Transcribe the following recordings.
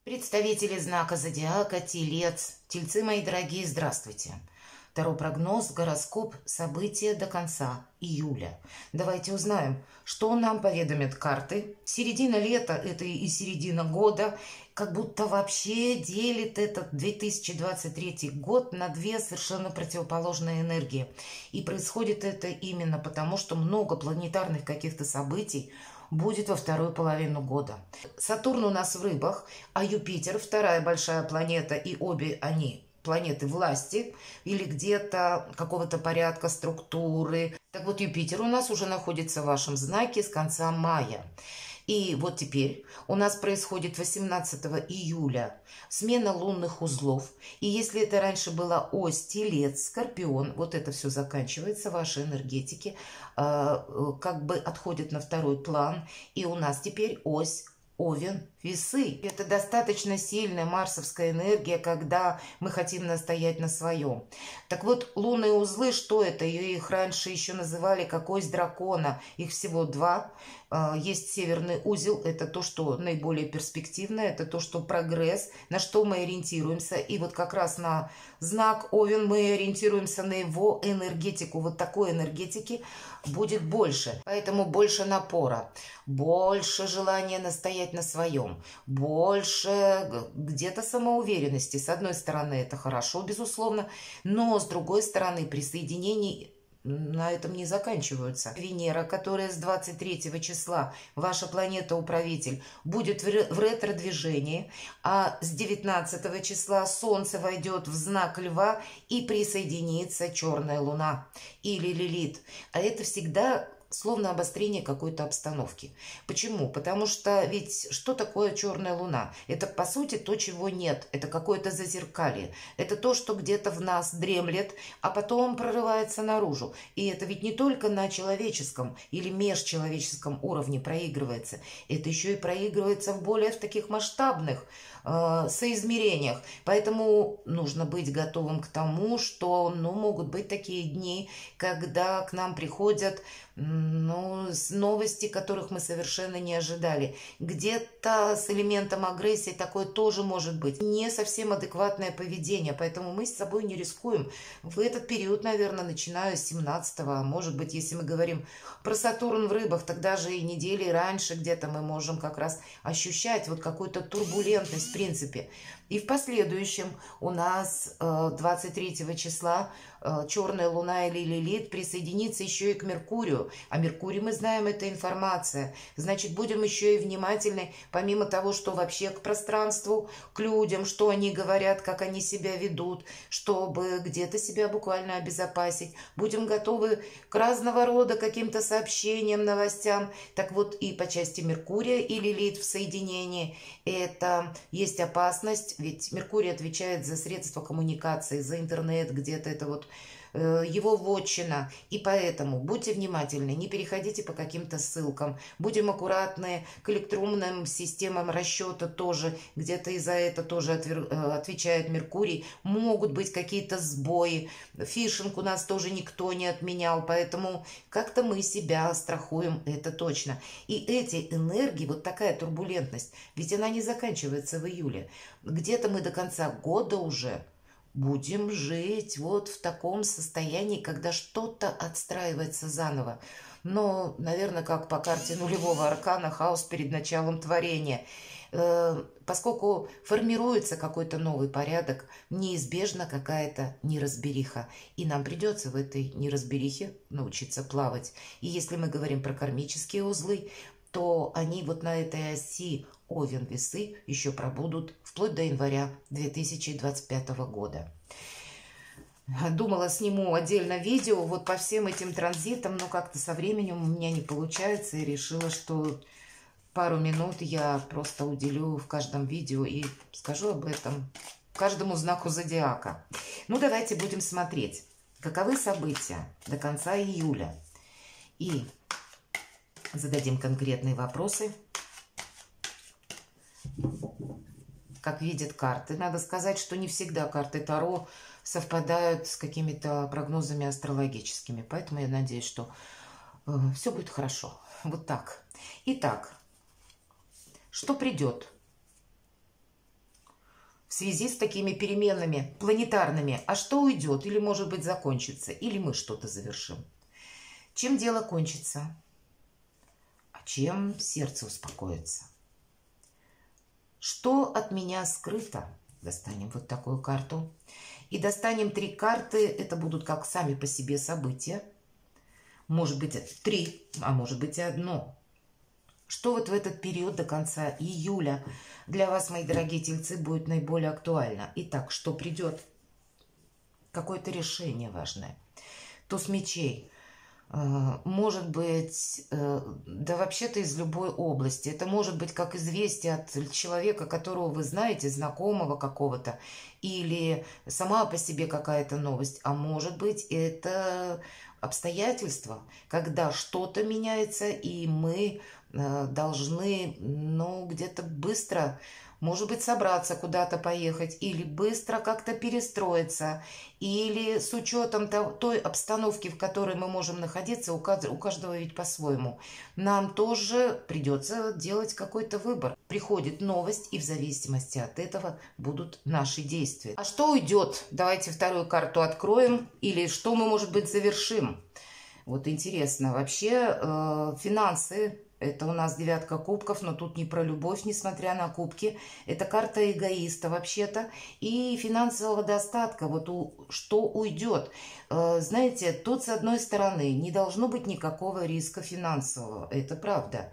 Представители знака зодиака Телец. Тельцы, мои дорогие, здравствуйте. Таро прогноз, гороскоп, события до конца июля. Давайте узнаем, что нам поведомят карты. Середина лета, это и середина года, как будто вообще делит этот 2023 год на две совершенно противоположные энергии. И происходит это именно потому, что много планетарных каких-то событий будет во вторую половину года. Сатурн у нас в рыбах, а Юпитер, вторая большая планета, и обе они планеты власти или где-то какого-то порядка, структуры. Так вот, Юпитер у нас уже находится в вашем знаке с конца мая. И вот теперь у нас происходит 18 июля смена лунных узлов. И если это раньше была ось Телец, Скорпион, вот это все заканчивается, ваши энергетики как бы отходят на второй план. И у нас теперь ось Овен, Весы. Это достаточно сильная марсовская энергия, когда мы хотим настоять на своем. Так вот, лунные узлы, что это? Их раньше еще называли как ось дракона. Их всего два. Есть северный узел, это то, что наиболее перспективно, это то, что прогресс, на что мы ориентируемся. И вот как раз на знак Овен мы ориентируемся на его энергетику. Вот такой энергетики будет больше. Поэтому больше напора, больше желания настоять на своем, больше где-то самоуверенности. С одной стороны, это хорошо, безусловно, но с другой стороны, присоединение на этом не заканчиваются. Венера, которая с 23 числа, ваша планета-управитель, будет в ретро-движении, а с 19 числа Солнце войдет в знак Льва и присоединится Черная Луна или Лилит. А это всегда словно обострение какой-то обстановки. Почему? Потому что ведь что такое черная луна? Это, по сути, то, чего нет. Это какое-то зазеркалье. Это то, что где-то в нас дремлет, а потом прорывается наружу. И это ведь не только на человеческом или межчеловеческом уровне проигрывается. Это еще и проигрывается в таких масштабных соизмерениях. Поэтому нужно быть готовым к тому, что могут быть такие дни, когда к нам приходят новости, которых мы совершенно не ожидали. Где-то с элементом агрессии такое тоже может быть. Не совсем адекватное поведение, поэтому мы с собой не рискуем. В этот период, наверное, начиная с 17-го, а может быть, если мы говорим про Сатурн в рыбах, тогда же и недели раньше где-то мы можем как раз ощущать вот какую-то турбулентность в принципе. И в последующем у нас 23 числа Черная Луна или Лилит присоединится еще и к Меркурию. А Меркурий, мы знаем, это информация. Значит, будем еще и внимательны, помимо того, что вообще к пространству, к людям, что они говорят, как они себя ведут, чтобы где-то себя буквально обезопасить. Будем готовы к разного рода каким-то сообщениям, новостям. Так вот, и по части Меркурия и Лилит в соединении это есть опасность. Ведь Меркурий отвечает за средства коммуникации, за интернет, где-то это вот его вотчина. И поэтому будьте внимательны, не переходите по каким-то ссылкам. Будем аккуратны к электронным системам расчета тоже. Где-то и за это тоже отвечает Меркурий. Могут быть какие-то сбои. Фишинг у нас тоже никто не отменял. Поэтому как-то мы себя страхуем, это точно. И эти энергии, вот такая турбулентность, ведь она не заканчивается в июле. Где-то мы до конца года уже будем жить вот в таком состоянии, когда что-то отстраивается заново. Но, наверное, как по карте нулевого аркана, хаос перед началом творения. Поскольку формируется какой-то новый порядок, неизбежна какая-то неразбериха. И нам придется в этой неразберихе научиться плавать. И если мы говорим про кармические узлы, то они вот на этой оси Овен, Весы еще пробудут вплоть до января 2025 года. Думала, сниму отдельно видео вот по всем этим транзитам, но как-то со временем у меня не получается, и решила, что пару минут я просто уделю в каждом видео и скажу об этом каждому знаку зодиака. Ну, давайте будем смотреть, каковы события до конца июля. И зададим конкретные вопросы. Как видят карты. Надо сказать, что не всегда карты Таро совпадают с какими-то прогнозами астрологическими. Поэтому я надеюсь, что все будет хорошо. Вот так. Итак, что придет в связи с такими переменами планетарными. А что уйдет? Или, может быть, закончится? Или мы что-то завершим? Чем дело кончится? А чем сердце успокоится? Что от меня скрыто? Достанем вот такую карту. И достанем 3 карты. Это будут как сами по себе события. Может быть 3, а может быть и 1. Что вот в этот период до конца июля для вас, мои дорогие тельцы, будет наиболее актуально? Итак, что придет? Какое-то решение важное. Туз мечей. Может быть, да вообще-то из любой области. Это может быть как известие от человека, которого вы знаете, знакомого какого-то, или сама по себе какая-то новость. А может быть, это обстоятельства, когда что-то меняется, и мы должны, ну, где-то быстро, может быть, собраться куда-то поехать, или быстро как-то перестроиться, или с учетом той обстановки, в которой мы можем находиться, у каждого ведь по-своему, нам тоже придется делать какой-то выбор. Приходит новость, и в зависимости от этого будут наши действия. А что уйдет? Давайте вторую карту откроем, или что мы, может быть, завершим. Вот интересно, вообще финансы. Это у нас 9 кубков, но тут не про любовь, несмотря на кубки. Это карта эгоиста вообще-то и финансового достатка. Вот что уйдет. Знаете, тут с одной стороны не должно быть никакого риска финансового. Это правда.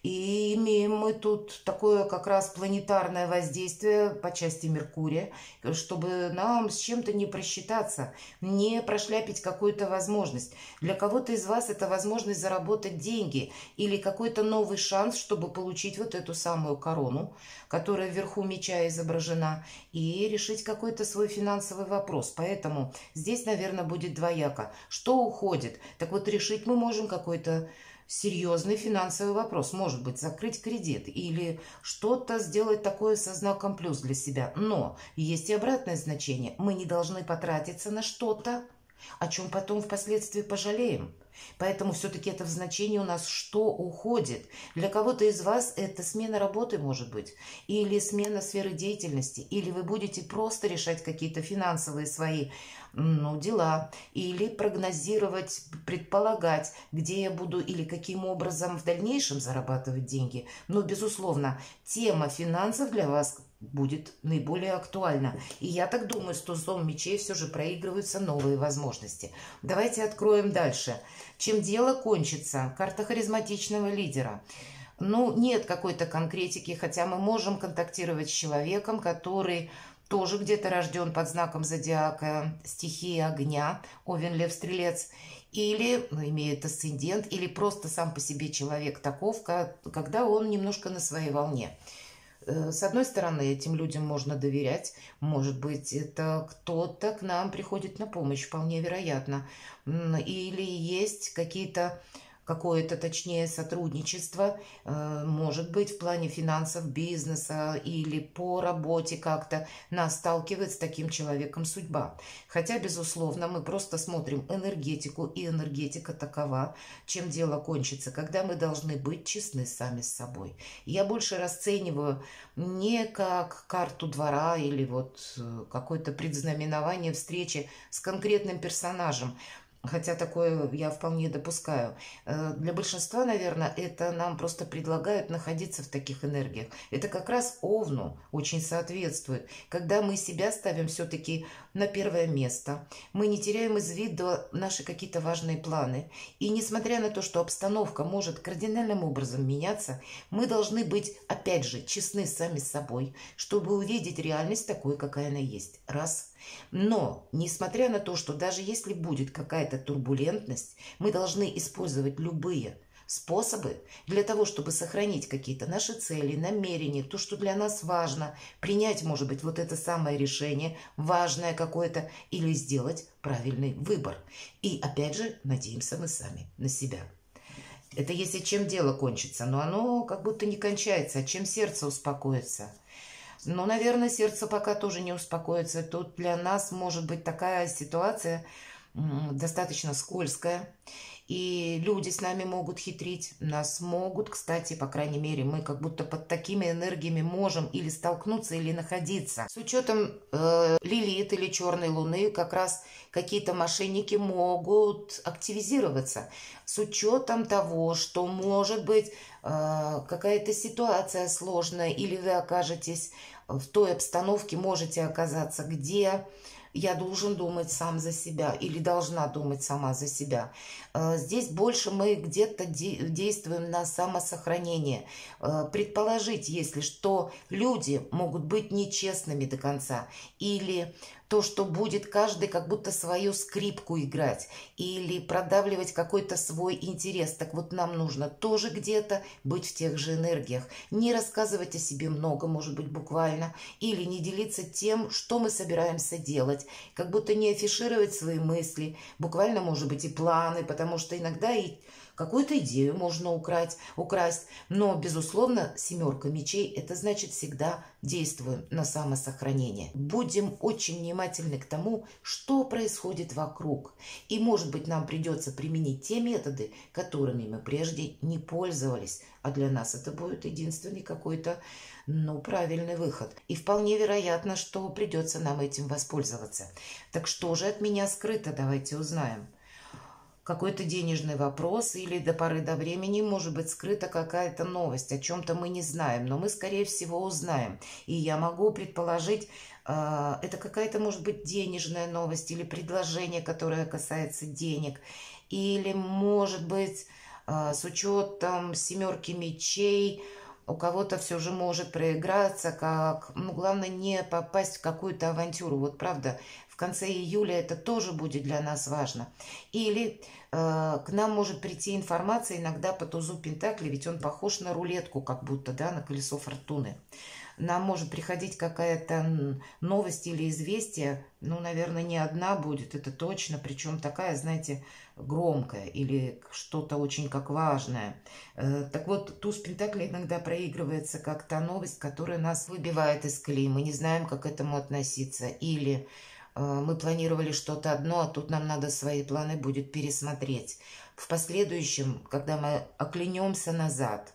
И имеем мы тут такое как раз планетарное воздействие по части Меркурия, чтобы нам с чем-то не просчитаться, не прошляпить какую-то возможность. Для кого-то из вас это возможность заработать деньги или какой-то новый шанс, чтобы получить вот эту самую корону, которая вверху меча изображена, и решить какой-то свой финансовый вопрос. Поэтому здесь, наверное, будет двояко. Что уходит? Так вот, решить мы можем какой-то серьезный финансовый вопрос. Может быть, закрыть кредит или что-то сделать такое со знаком плюс для себя. Но есть и обратное значение. Мы не должны потратиться на что-то, о чем потом впоследствии пожалеем. Поэтому все-таки это в значении у нас, что уходит. Для кого-то из вас это смена работы, может быть, или смена сферы деятельности, или вы будете просто решать какие-то финансовые свои дела, или прогнозировать, предполагать, где я буду или каким образом в дальнейшем зарабатывать деньги. Но, безусловно, тема финансов для вас будет наиболее актуальна. И я так думаю, с тузом мечей все же проигрываются новые возможности. Давайте откроем дальше. Чем дело кончится? Карта харизматичного лидера. Ну, нет какой-то конкретики, хотя мы можем контактировать с человеком, который тоже где-то рожден под знаком зодиака стихии огня, Овен, Лев, Стрелец, или имеет асцендент, или просто сам по себе человек таков, когда он немножко на своей волне. С одной стороны, этим людям можно доверять. Может быть, это кто-то к нам приходит на помощь, вполне вероятно. Или есть какое-то, точнее, сотрудничество, может быть, в плане финансов, бизнеса или по работе как-то нас сталкивает с таким человеком судьба. Хотя, безусловно, мы просто смотрим энергетику, и энергетика такова, чем дело кончится, когда мы должны быть честны сами с собой. Я больше расцениваю не как карту двора или вот какое-то предзнаменование встречи с конкретным персонажем, хотя такое я вполне допускаю. Для большинства, наверное, это нам просто предлагают находиться в таких энергиях. Это как раз Овну очень соответствует. Когда мы себя ставим все-таки на первое место, мы не теряем из виду наши какие-то важные планы. И несмотря на то, что обстановка может кардинальным образом меняться, мы должны быть, опять же, честны сами с собой, чтобы увидеть реальность такой, какая она есть. Раз. Но, несмотря на то, что даже если будет какая-то турбулентность, мы должны использовать любые способы для того, чтобы сохранить какие-то наши цели, намерения, то, что для нас важно, принять, может быть, вот это самое решение, важное какое-то, или сделать правильный выбор. И, опять же, надеемся мы сами на себя. Это если чем дело кончится, но оно как будто не кончается, а чем сердце успокоится. Но, наверное, сердце пока тоже не успокоится. Тут для нас может быть такая ситуация, достаточно скользкая. И люди с нами могут хитрить, нас могут, кстати, по крайней мере, мы как будто под такими энергиями можем или столкнуться, или находиться. С учетом Лилит или Черной Луны как раз какие-то мошенники могут активизироваться. С учетом того, что может быть какая-то ситуация сложная, или вы окажетесь в той обстановке, можете оказаться, где я должен думать сам за себя или должна думать сама за себя. Здесь больше мы где-то действуем на самосохранение. Предположить, если что, люди могут быть нечестными до конца, или то, что будет каждый как будто свою скрипку играть или продавливать какой-то свой интерес. Так вот, нам нужно тоже где-то быть в тех же энергиях. Не рассказывать о себе много, может быть, буквально, или не делиться тем, что мы собираемся делать. Как будто не афишировать свои мысли, буквально, может быть, и планы, потому что иногда и какую-то идею можно украсть. Но, безусловно, 7 мечей – это значит всегда действуем на самосохранение. Будем очень внимательны к тому, что происходит вокруг. И, может быть, нам придется применить те методы, которыми мы прежде не пользовались. А для нас это будет единственный какой-то, правильный выход. И вполне вероятно, что придется нам этим воспользоваться. Так что же от меня скрыто, давайте узнаем. Какой-то денежный вопрос или до поры до времени может быть скрыта какая-то новость, о чем-то мы не знаем, но мы, скорее всего, узнаем. И я могу предположить, это какая-то, может быть, денежная новость или предложение, которое касается денег, или, может быть, с учетом 7 мечей, у кого-то все же может проиграться, главное не попасть в какую-то авантюру. Вот правда, в конце июля это тоже будет для нас важно. Или к нам может прийти информация иногда по тузу Пентаклей, ведь он похож на рулетку, как будто, да, на колесо фортуны. Нам может приходить какая-то новость или известие, наверное, не одна будет, это точно, причем такая, знаете, громкая или что-то очень как важное. Так вот, туз Пентаклей иногда проигрывается как та новость, которая нас выбивает из колеи, мы не знаем, как к этому относиться, или мы планировали что-то одно, а тут нам надо свои планы будет пересмотреть. В последующем, когда мы оглянемся назад,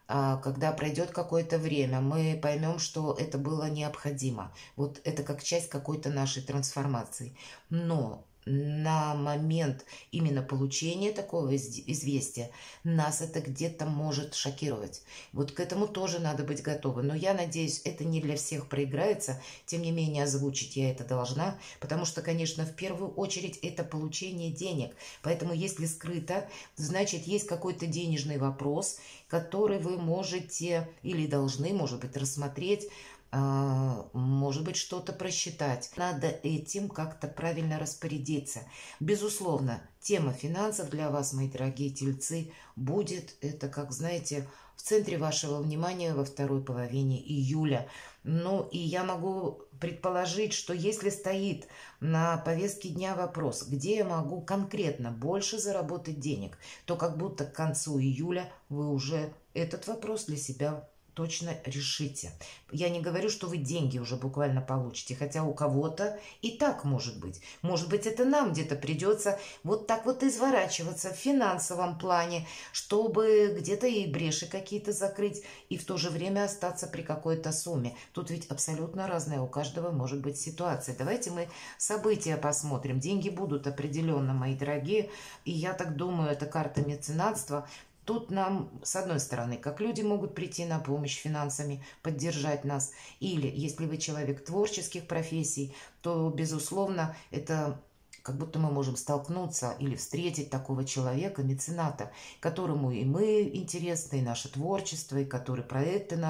когда пройдет какое-то время, мы поймем, что это было необходимо. Вот это как часть какой-то нашей трансформации. Но на момент именно получения такого известия нас это где-то может шокировать. Вот к этому тоже надо быть готовы. Но я надеюсь, это не для всех проиграется. Тем не менее, озвучить я это должна, потому что, конечно, в первую очередь это получение денег. Поэтому, если скрыто, значит, есть какой-то денежный вопрос, который вы можете или должны, может быть, рассмотреть, может быть, что-то просчитать. Надо этим как-то правильно распорядиться. Безусловно, тема финансов для вас, мои дорогие тельцы, будет, это, как знаете, в центре вашего внимания во второй половине июля. И я могу предположить, что если стоит на повестке дня вопрос, где я могу конкретно больше заработать денег, то как будто к концу июля вы уже этот вопрос для себя точно решите. Я не говорю, что вы деньги уже буквально получите, хотя у кого-то и так может быть. Может быть, это нам где-то придется вот так вот изворачиваться в финансовом плане, чтобы где-то и бреши какие-то закрыть, и в то же время остаться при какой-то сумме. Тут ведь абсолютно разная у каждого может быть ситуация. Давайте мы события посмотрим. Деньги будут определенно, мои дорогие, и я так думаю, это карта меценатства. Тут нам, с одной стороны, как люди могут прийти на помощь финансами, поддержать нас. Или, если вы человек творческих профессий, то, безусловно, это как будто мы можем столкнуться или встретить такого человека, мецената, которому и мы интересны, и наше творчество, и который проекты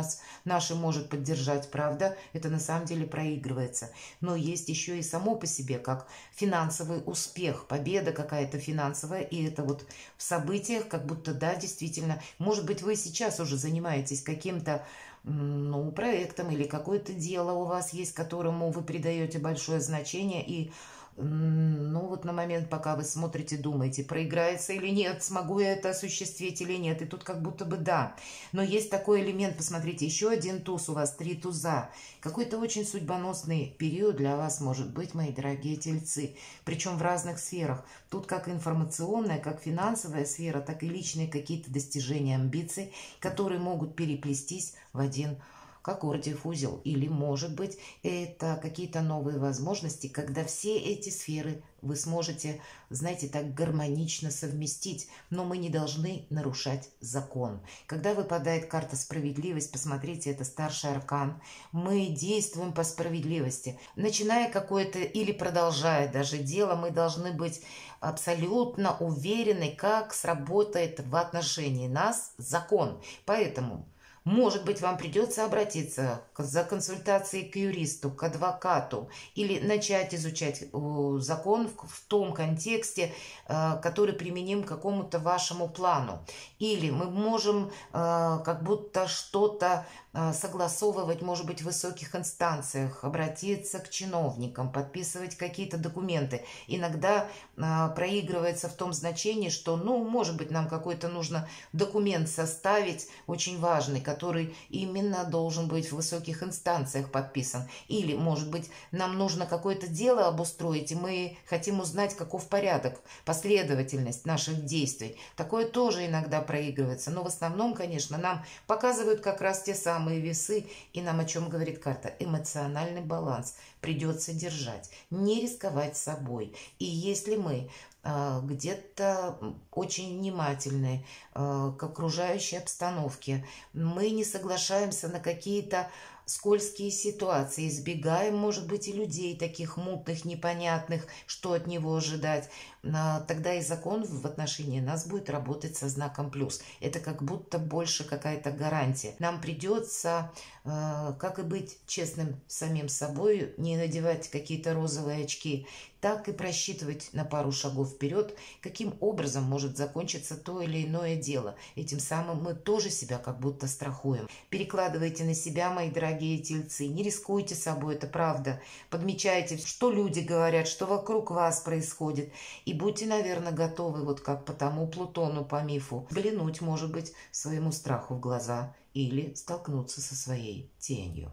наши может поддержать. Правда, это на самом деле проигрывается. Но есть еще и само по себе, как финансовый успех, победа какая-то финансовая, и это вот в событиях, как будто, да, действительно, может быть, вы сейчас уже занимаетесь каким-то проектом или какое-то дело у вас есть, которому вы придаете большое значение, и Ну вот на момент, пока вы смотрите, думаете, проиграется или нет, смогу я это осуществить или нет. И тут как будто бы да. Но есть такой элемент, посмотрите, еще один туз у вас, 3 туза. Какой-то очень судьбоносный период для вас может быть, мои дорогие тельцы. Причем в разных сферах. Тут как информационная, как финансовая сфера, так и личные какие-то достижения, амбиции, которые могут переплестись в один как Гордиев узел. Или, может быть, это какие-то новые возможности, когда все эти сферы вы сможете, знаете, так гармонично совместить, но мы не должны нарушать закон. Когда выпадает карта справедливость, посмотрите, это старший аркан, мы действуем по справедливости. Начиная какое-то или продолжая даже дело, мы должны быть абсолютно уверены, как сработает в отношении нас закон. Поэтому может быть, вам придется обратиться за консультацией к юристу, к адвокату или начать изучать закон в том контексте, который применим к какому-то вашему плану. Или мы можем как будто что-то согласовывать, может быть, в высоких инстанциях, обратиться к чиновникам, подписывать какие-то документы. Иногда проигрывается в том значении, что, ну, может быть, нам какой-то нужно документ составить, очень важный, который именно должен быть в высоких инстанциях подписан. Или, может быть, нам нужно какое-то дело обустроить, и мы хотим узнать, каков порядок, последовательность наших действий. Такое тоже иногда проигрывается. Но в основном, конечно, нам показывают как раз те самые весы, и нам о чем говорит карта? Эмоциональный баланс придется держать, не рисковать собой. И если мы где-то очень внимательны к окружающей обстановке, мы не соглашаемся на какие-то скользкие ситуации, избегаем, может быть, и людей таких мутных, непонятных, что от него ожидать, тогда и закон в отношении нас будет работать со знаком плюс. Это как будто больше какая-то гарантия. Нам придется, как и быть честным самим собой, не надевать какие-то розовые очки, так и просчитывать на пару шагов вперед, каким образом может закончиться то или иное дело. Этим самым мы тоже себя как будто страхуем. Перекладывайте на себя, мои дорогие тельцы, не рискуйте собой, это правда. Подмечайте, что люди говорят, что вокруг вас происходит. И будьте, наверное, готовы, вот как по тому Плутону, по мифу, взглянуть, может быть, своему страху в глаза или столкнуться со своей тенью.